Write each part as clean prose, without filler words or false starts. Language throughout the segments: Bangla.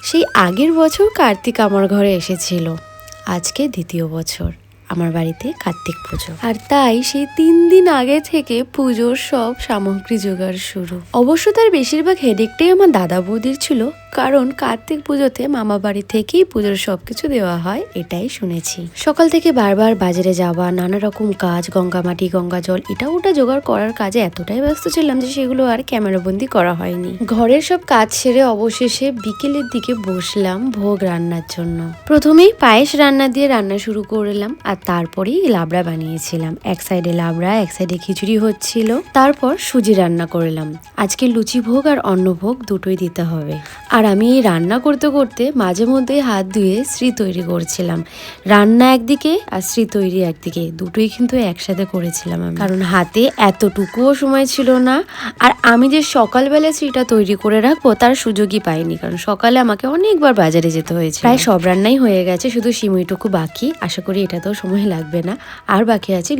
সেই আগের বছর কার্তিক আমার ঘরে এসেছিল, আজকে দ্বিতীয় বছর আমার বাড়িতে কার্তিক পুজো। আর তাই সেই 3 দিন আগে থেকে পুজোর সব সামগ্রী জোগাড় শুরু। অবশ্য তার বেশিরভাগ হেডেকটাই আমার দাদা বৌদির ছিল, কারণ কার্তিক পুজোতে মামা বাড়ি থেকেই পুজোর সবকিছু দেওয়া হয় এটাই শুনেছি। সকাল থেকে বারবার বাজারে যাওয়া, নানা রকম কাজ, গঙ্গা মাটি, গঙ্গা জল, এটা ওটা জোগাড় করার কাজে এতটাই ব্যস্ত ছিলাম যে সেগুলো আর ক্যামেরাবন্দি করা হয়নি। ঘরের সব কাজ সেরে অবশেষে বিকেলের দিকে বসলাম ভোগ রান্নার জন্য। প্রথমেই পায়েস রান্না দিয়ে রান্না শুরু করলাম, আর তারপরেই লাবড়া বানিয়েছিলাম। এক সাইডে লাবড়া, এক সাইডে খিচুড়ি হচ্ছিল। তারপর সুজি রান্না করলাম। আজকে লুচি ভোগ আর অন্ন ভোগ দুটোই দিতে হবে। আর আমি এই রান্না করতে করতে মাঝে মধ্যে হাত ধুয়ে শ্রী তৈরি করছিলাম। রান্না একদিকে আর শ্রী তৈরি একদিকে, দুটোই কিন্তু একসাথে করেছিলাম আমি, কারণ হাতে এতটুকুও সময় ছিল না। আর আমি যে সকালবেলা শ্রীটা তৈরি করে রাখবো তার সুযোগই পাইনি, কারণ সকালে আমাকে অনেকবার বাজারে যেতে হয়েছে। প্রায় সব রান্নাই হয়ে গেছে, শুধু সিমুইটুকু বাকি। আশা করি এটাতেও সময় লাগবে না। আর বাকি আছে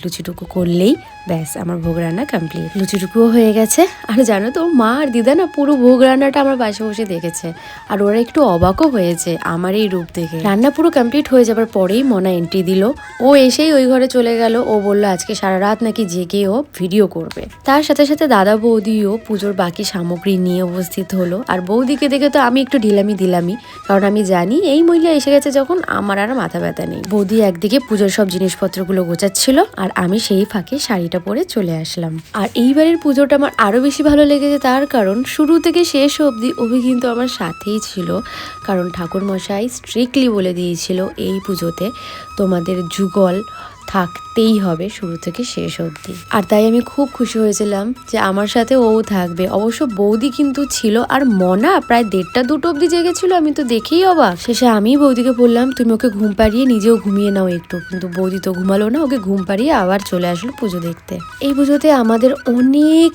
লুচিটুকু করলেই ব্যাস আমার ভোগ রান্না কমপ্লিট। লুচিটুকুও হয়ে গেছে। আর জানো তো, মা আর দিদা না পুরো ভোগ রান্নাটা আমার পাশে বসে দেখেছে, আর ওরা একটু অবাকও হয়েছে আমার এই রূপ দেখে। রান্না পুরো কমপ্লিট হয়ে যাবার পরেই মনা এন্ট্রি দিল। ও এসেই ওই ঘরে চলে গেল। ও বললো আজকে সারা রাত নাকি জেগে ও ভিডিও করবে। তার সাথে সাথে দাদা বৌদিও পুজোর বাকি সামগ্রী নিয়ে উপস্থিত হলো। আর বৌদিকে দেখে তো আমি একটু দিলামি, কারণ আমি জানি এই মহিলা এসে গেছে যখন, আমার আর মাথা ব্যথা নেই। বৌদি একদিকে পুজোর সব জিনিসপত্রগুলো গোছাচ্ছিল, আর আমি সেই ফাঁকে শাড়িটা পরে চলে আসলাম। আর এইবারের পুজোটা আমার আরো বেশি ভালো লেগেছে, তার কারণ শুরু থেকে শেষ অবধি অভি কিন্তু আমার সাথেই ছিল। কারণ ঠাকুর মশাই স্ট্রিক্টলি বলে দিয়েছিল এই পুজোতে তোমাদের যুগল থাকতেই হবে শুরু থেকে শেষ অবধি। আর তাই আমি খুব খুশি হয়েছিলাম যে আমার সাথে ও থাকবে। অবশ্য বৌদি কিন্তু ছিল, আর মনা প্রায় 1:30-2 অবধি জেগেছিল। আমি তো দেখেই অবাক। শেষে আমি বৌদিকে বললাম তুমি ওকে ঘুম পাড়িয়ে নিজেও ঘুমিয়ে নাও একটু, কিন্তু বৌদি তো ঘুমালো না। ওকে ঘুম পাড়িয়ে আবার চলে আসলো পুজো দেখতে। এই পুজোতে আমাদের অনেক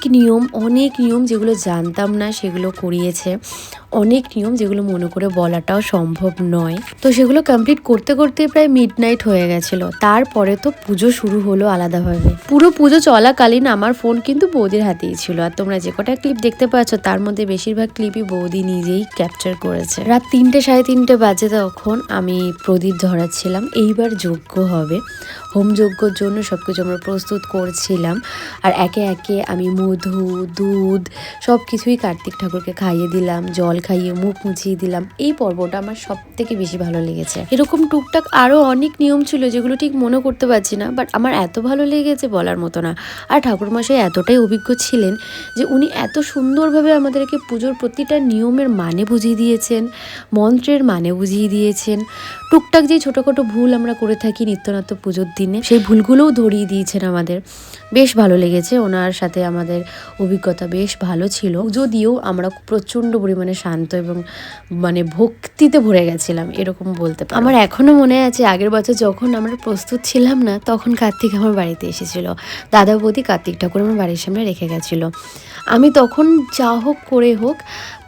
নিয়ম যেগুলো জানতাম না সেগুলো করিয়েছে। অনেক নিয়ম যেগুলো মনে করে বলাটাও সম্ভব নয়। তো সেগুলো কমপ্লিট করতে করতে প্রায় মিডনাইট হয়ে গেছিল। তারপরে তো পুজো শুরু হলো আলাদাভাবে। পুরো পুজো চলাকালীন আমার ফোন কিন্তু বৌদির হাতেই ছিল। আর তোমরা যে কটা ক্লিপ দেখতে পাচ্ছ তার মধ্যে বেশিরভাগ ক্লিপই বৌদি নিজেই ক্যাপচার করেছে। রাত 3:30 বাজে তখন আমি প্রদীপ ধরাচ্ছিলাম। এইবার যজ্ঞ হবে, হোম যজ্ঞর জন্য সবকিছু আমরা প্রস্তুত করছিলাম। আর একে একে আমি মধু, দুধ সব কিছুই কার্তিক ঠাকুরকে খাইয়ে দিলাম, জল খাইয়ে মুখ মুছিয়ে দিলাম। এই পর্বটা আমার সব থেকে বেশি ভালো লেগেছে। এরকম টুকটাক আরো অনেক নিয়ম ছিল যেগুলো ঠিক মনে করতে পারছি না, বাট আমার এত ভালো লেগেছে বলার মতো না। আর ঠাকুরমশাই এতটাই অভিজ্ঞ ছিলেন যে উনি এত সুন্দরভাবে আমাদেরকে পুজোর প্রতিটা নিয়মের মানে বুঝিয়ে দিয়েছেন, মন্ত্রের মানে বুঝিয়ে দিয়েছেন। টুকটাক যে ছোটোখাটো ভুল আমরা করে থাকি নিত্যনত্য পুজোর দিনে, সেই ভুলগুলোও ধরিয়ে দিয়েছেন আমাদের। বেশ ভালো লেগেছে। ওনার সাথে আমাদের অভিজ্ঞতা বেশ ভালো ছিল, যদিও আমরা প্রচণ্ড পরিমাণে শান্ত এবং মানে ভক্তিতে ভরে গেছিলাম এরকম বলতে পারি। আমার এখনো মনে আছে আগের বছর যখন আমরা প্রস্তুত ছিলাম না, তখন কার্তিক আমার বাড়িতে এসেছিল। দাদা বৌদি কার্তিক ঠাকুর আমার বাড়ির সামনে রেখে গেছিল। আমি তখন যা হোক করে হোক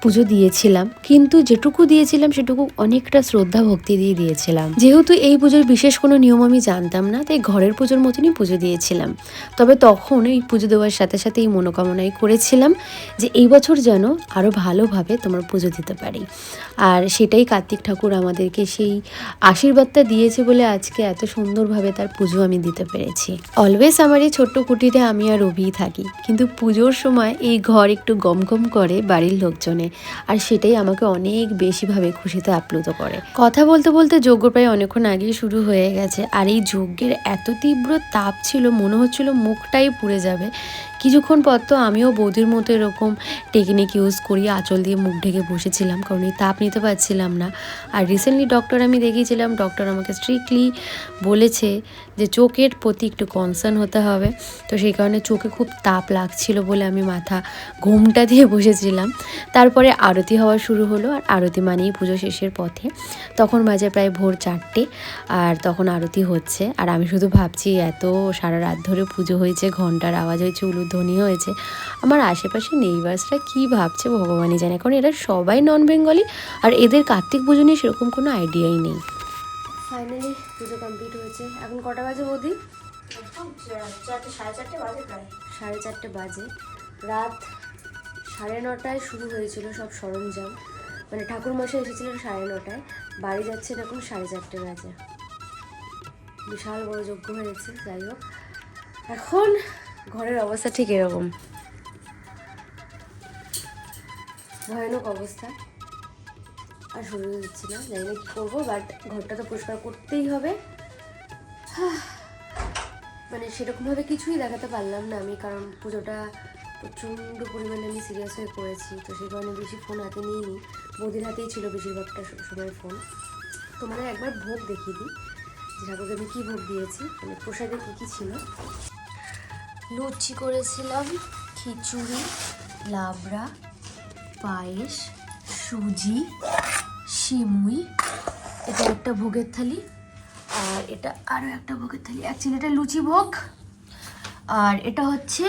পুজো দিয়েছিলাম, কিন্তু যেটুকু দিয়েছিলাম সেটুকু অনেকটা শ্রদ্ধা ভক্তি দিয়ে দিয়েছিলাম। যেহেতু এই পুজোর বিশেষ কোনো নিয়ম আমি জানতাম না, তাই ঘরের পুজোর মতনই পুজো দিয়েছিলাম। তবে তখন এই পুজো দেওয়ার সাথে সাথে এই মনোকামনাই করেছিলাম যে এই বছর যেন আরও ভালোভাবে তোমার পুজো দিতে পারি। আর সেটাই কার্তিক ঠাকুর আমাদেরকে সেই আশীর্বাদটা দিয়েছে বলে আজকে এত সুন্দরভাবে তার পুজো আমি দিতে পেরেছি। অলওয়েজ আমার এই ছোট্ট কুটিতে আমি আর রবিই থাকি, কিন্তু পুজোর সময় এই ঘর একটু গমগম করে বাড়ির লোকজনে, আর সেটাই আমাকে অনেক বেশিভাবে খুশিতে আপ্লুত করে। কথা বলতে বলতে যজ্ঞ প্রায় অনেকক্ষণ আগেই শুরু হয়ে গেছে। আর এই যজ্ঞের এত তীব্র তাপ ছিল, মনে হচ্ছিল মুখটাই পুড়ে যাবে। কিছুক্ষণ পর তো আমিও বৌদির মতো এরকম টেকনিক ইউজ করি, আঁচল দিয়ে মুখ ঢেকে বসেছিলাম, কারণ এই তাপ নিতে পারছিলাম না। আর রিসেন্টলি ডক্টর আমি দেখিয়েছিলাম, ডক্টর আমাকে স্ট্রিক্টলি বলেছে যে চোখের প্রতি একটু কনসার্ন হতে হবে। তো সেই কারণে চোখে খুব তাপ লাগছিল বলে আমি মাথা ঘোমটা দিয়ে বসেছিলাম। তারপরে আরতি হওয়া শুরু হলো, আর আরতি মানেই পুজো শেষের পথে। তখন বাজে প্রায় ভোর 4টে, আর তখন আরতি হচ্ছে। আর আমি শুধু ভাবছি এত সারা রাত ধরে পুজো হয়েছে, ঘন্টার আওয়াজ হয়েছে, উলুধ্বনি হয়েছে, আমার আশেপাশে নেইবার্সরা কী ভাবছে ভগবানই জানে, কারণ এরা সবাই নন বেঙ্গলি, আর এদের কার্তিক পুজো নিয়ে সেরকম কোনো আইডিয়াই নেই। ফাইনালি পুজো কমপ্লিট হয়েছে। এখন কটা বাজে বৌদি? 4:30 বাজে, প্রায় 4:30 বাজে। রাত 9:30টায় শুরু হয়েছিল সব সরঞ্জাম। মানে ঠাকুরমশাই এসেছিলেন 9:30, বাড়ি যাচ্ছেন এখন 4:30 বাজে। বিশাল বড় যজ্ঞ হয়েছে। যাই হোক, এখন ঘরের অবস্থা ঠিক এরকম, ভয়ানক অবস্থা। আর শরীর দিচ্ছি না, জানি না কী করবো, বাট ঘরটা তো পরিষ্কার করতেই হবে। মানে সেরকমভাবে কিছুই দেখাতে পারলাম না আমি, কারণ পুজোটা প্রচণ্ড পরিমাণে আমি সিরিয়াস হয়ে পড়েছি, তো সেই কারণে বেশি ফোন হাতে নিইনি। বৌদির হাতেই ছিল বেশিরভাগটা সময় ফোন। তোমাদের একবার ভোগ দেখিয়ে দিই যে ঠাকুরকে আমি কী ভোগ দিয়েছি, মানে প্রসাদে কী কী ছিল। লুচি করেছিলাম, খিচুড়ি, লাবড়া, পায়েস, সুজি, সিমুই, এটা একটা ভোগের থালি, আর এটা আরও একটা ভোগের থালি। অ্যাকচুয়ালি এটা লুচি ভোগ, আর এটা হচ্ছে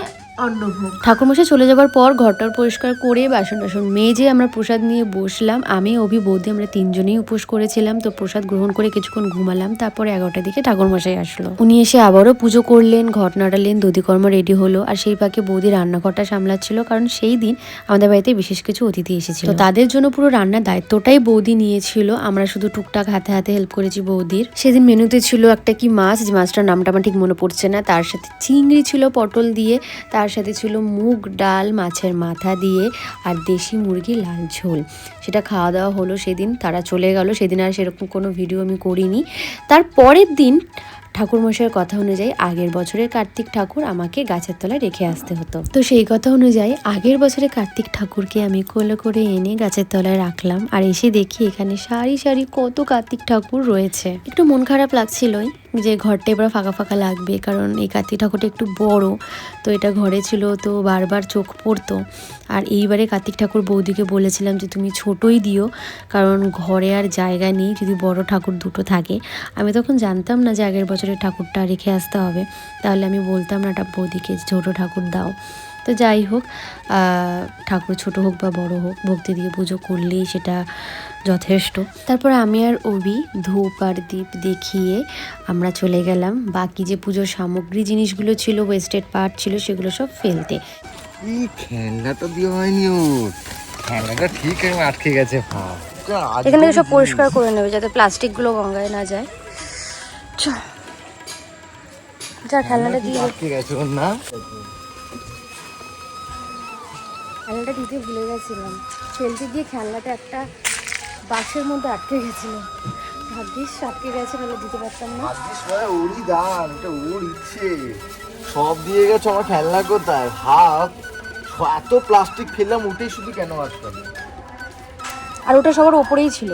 অন্নভোগ। ঠাকুরমশাই চলে যাবার পর ঘরটার পরিষ্কার করে বাসন টাসন মেজে আমরা প্রসাদ নিয়ে বসলাম। আমি, অভি, বৌদি আমরা 3জনেই উপোস করেছিলাম। তো প্রসাদ গ্রহণ করে কিছুক্ষণ ঘুমালাম। তারপরে 11টার দিকে ঠাকুরমশাই আসলো। উনি এসে আবারও পুজো করলেন, ঘট নাড়ালেন, দধিকর্ম রেডি হলো। আর সেই ফাঁকে বৌদি রান্নাঘরটা সামলাচ্ছিল, কারণ সেই দিন আমাদের বাড়িতে বিশেষ কিছু অতিথি এসেছিল, তো তাদের জন্য পুরো রান্নার দায়িত্বটাই বৌদি নিয়েছিল। আমরা শুধু টুকটাক হাতে হাতে হেল্প করেছি বৌদির। সেদিন মেনুতে ছিল একটা কি মাছ, যে মাছটার নামটা আমার ঠিক মনে পড়ছে না, তার সাথে চিংড়ি ছিল পটল দিয়ে, তার সাথে ছিল মুগ ডাল মাছের মাথা দিয়ে, আর দেশি মুরগি লাল ঝোল। সেটা খাওয়া দাওয়া হলো সেদিন। তারা চলে গেল, সেদিন আর সেরকম কোনো ভিডিও আমি করিনি। তার পরের দিন ঠাকুরমশাইয়ের কথা অনুযায়ী আগের বছরের কার্তিক ঠাকুর আমাকে গাছের তলায় রেখে আসতে হতো। তো সেই কথা অনুযায়ী আগের বছরে কার্তিক ঠাকুরকে আমি কোলে করে এনে গাছের তলায় রাখলাম। আর এসে দেখি এখানে সারি সারি কত কার্তিক ঠাকুর রয়েছে। একটু মন খারাপ লাগছিলই যে ঘরটা এবার ফাঁকা ফাঁকা লাগবে, কারণ এই কার্তিক ঠাকুরটা একটু বড়, তো এটা ঘরে ছিল তো বারবার চোখ পড়তো। আর এইবারে কার্তিক ঠাকুর বৌদিকে বলেছিলাম যে তুমি ছোটই দিও, কারণ ঘরে আর জায়গা নেই যদি বড় ঠাকুর দুটো থাকে। আমি তখন জানতাম না যে আগের বছরের ঠাকুরটা রেখে আসতে হবে, তাহলে আমি বলতাম না বৌদিকে ছোট ঠাকুর দাও। তো যাই হোক, ঠাকুর ছোট হোক বা বড় হোক, ভক্তি দিয়ে পুজো করলেই সেটা যথেষ্ট। তারপর আমি আর অভি ধূপ আর দীপ দেখিয়ে আমরা চলে গেলাম বাকি যে পুজোর সামগ্রী জিনিসগুলো ছিল, ওয়েস্টেড পার্ট ছিল, সেগুলো সব ফেলতে। এই খেলনাটা দিয়ে হয়নি, ওর খেলনাটা ঠিক আটকে গেছে। এখান থেকে সব পরিষ্কার করে নেবে যাতে প্লাস্টিকগুলো গঙ্গায় না যায়। যা খেলনাটা দিয়ে আটকে গেছে ওর, না খেলনাটা দিতে ভুলে গেছিলাম। ফেলতে গিয়ে খেলনাটা একটা বাক্সের মধ্যে আটকে গেছিল। ভাগ্যিস আটকে গেছে, নাহলে দিতে পারতাম না। ওরই দান, এটা ওর ইচ্ছে। সব দিয়ে গেছে, আমার খেলনা কোথায়? হাত এত প্লাস্টিক ফেললাম, ওটাই শুধু কেন আসবে? আর ওটা সবার ওপরেই ছিল,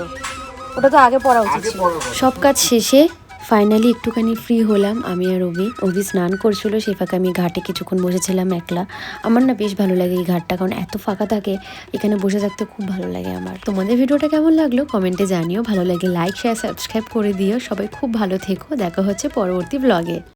ওটা তো আগে পড়া উচিত ছিল। সব কাজ শেষে ফাইনালি একটুখানি ফ্রি হলাম আমি আর অভি স্নান করছিল, সেই ফাঁকে আমি ঘাটে কিছুক্ষণ বসেছিলাম একলা। আমার না বেশ ভালো লাগে এই ঘাটটা, কারণ এত ফাঁকা থাকে, এখানে বসে থাকতে খুব ভালো লাগে আমার। তোমাদের ভিডিওটা কেমন লাগলো কমেন্টে জানিও, ভালো লাগে লাইক শেয়ার সাবস্ক্রাইব করে দিও। সবাই খুব ভালো থেকো, দেখা হচ্ছে পরবর্তী ব্লগে।